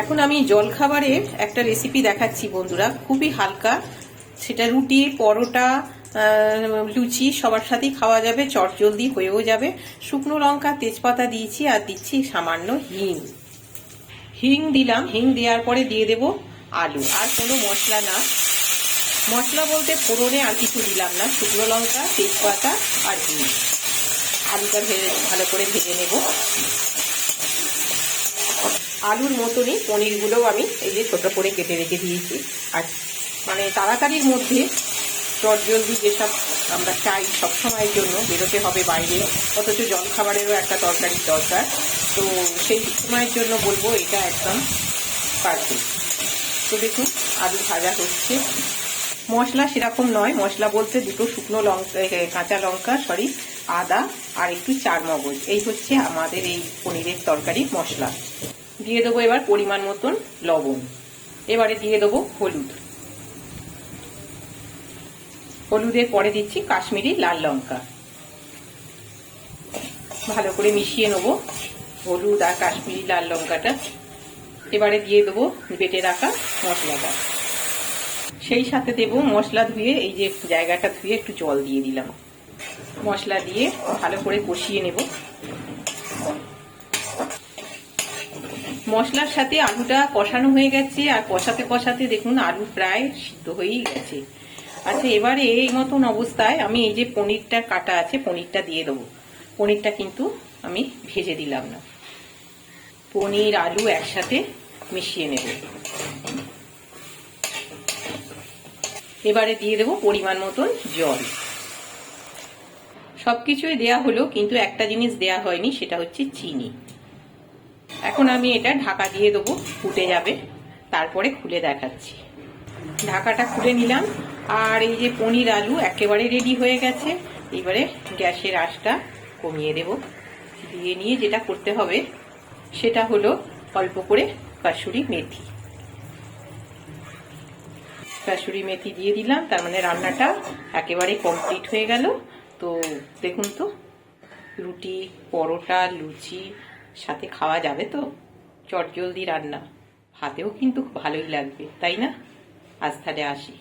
এখন আমি জলখাবারের একটা রেসিপি দেখাচ্ছি বন্ধুরা, খুবই হালকা। সেটা রুটি, পরোটা, লুচি সবার সাথেই খাওয়া যাবে, চটজলদি হয়েও যাবে। শুকনো লঙ্কা, তেজপাতা দিয়েছি, আর দিচ্ছি সামান্য হিং দিলাম। হিং দেওয়ার পরে দিয়ে দেব আলু। আর কোনো মশলা না, মশলা বলতে ফোড়নে আর কিছু দিলাম না, শুকনো লঙ্কা, তেজপাতা আর হিং। আলুটা ভালো করে ভেজে নেব। আলুর মতনই পনিরগুলোও আমি এই যে ছোট করে কেটে রেখে দিয়েছি। আর মানে তাড়াতাড়ির মধ্যে চটজলদি যেসব আমরা চাই সবসময়ের জন্য, বেরোতে হবে বাইরে, অথচ জলখাবারেরও একটা তরকারির দরকার, তো সেই সময়ের জন্য বলবো এটা একদম পারফেক্ট। তো দেখুন আলু ভাজা হচ্ছে। মশলা সেরকম নয়, মশলা বলতে দুটো শুকনো লঙ্কা, কাঁচা লঙ্কা, আদা আর একটু চারমগজ, এই হচ্ছে আমাদের এই পনিরের তরকারির মশলা। দিয়ে দেবো এবার পরিমাণ মতন লবণ। এবারে দিয়ে দেবো হলুদের পরে দিচ্ছি কাশ্মীরি লাল লঙ্কা। ভালো করে মিশিয়ে নেবো হলুদ আর কাশ্মীরি লাল লঙ্কাটা। এবারে দিয়ে দেবো বেটে রাখা মশলাটা। সেই সাথে দেবো মশলা ধুয়ে, এই যে জায়গাটা ধুয়ে একটু জল দিয়ে দিলাম। মশলা দিয়ে ভালো করে কষিয়ে নেব। মশলার সাথে আলুটা কষানো হয়ে গেছে, আর কষাতে কষাতে দেখুন আলু প্রায় সিদ্ধ হয়েই গেছে। আচ্ছা, এবারে এই মতন অবস্থায় আমি এই যে পনিরটা কাটা আছে, পনিরটা দিয়ে দেবো। পনিরটা কিন্তু আমি ভেজে দিলাম না, পনির আলু একসাথে মিশিয়ে নেব। এবারে দিয়ে দেবো পরিমাণ মতন জল। সবকিছুই দেয়া হলো, কিন্তু একটা জিনিস দেয়া হয়নি, সেটা হচ্ছে চিনি। এখন আমি এটা ঢাকা দিয়ে দেবো, ফুটে যাবে, তারপরে খুলে দেখাচ্ছি। ঢাকাটা খুলে নিলাম, আর এই যে পনির আলু একেবারে রেডি হয়ে গেছে। এবারে গ্যাসের আঁচটা কমিয়ে দেব। দিয়ে নিয়ে যেটা করতে হবে সেটা হলো অল্প করে কাসুরি মেথি দিয়ে দিলাম। তার মানে রান্নাটা একেবারে কমপ্লিট হয়ে গেল। তো দেখুন তো, রুটি, পরোটা, লুচি সাথে খাওয়া যাবে তো। চটজলদি রান্না, হাতেও কিন্তু ভালোই লাগবে, তাই না? আজ তাহলে আসি।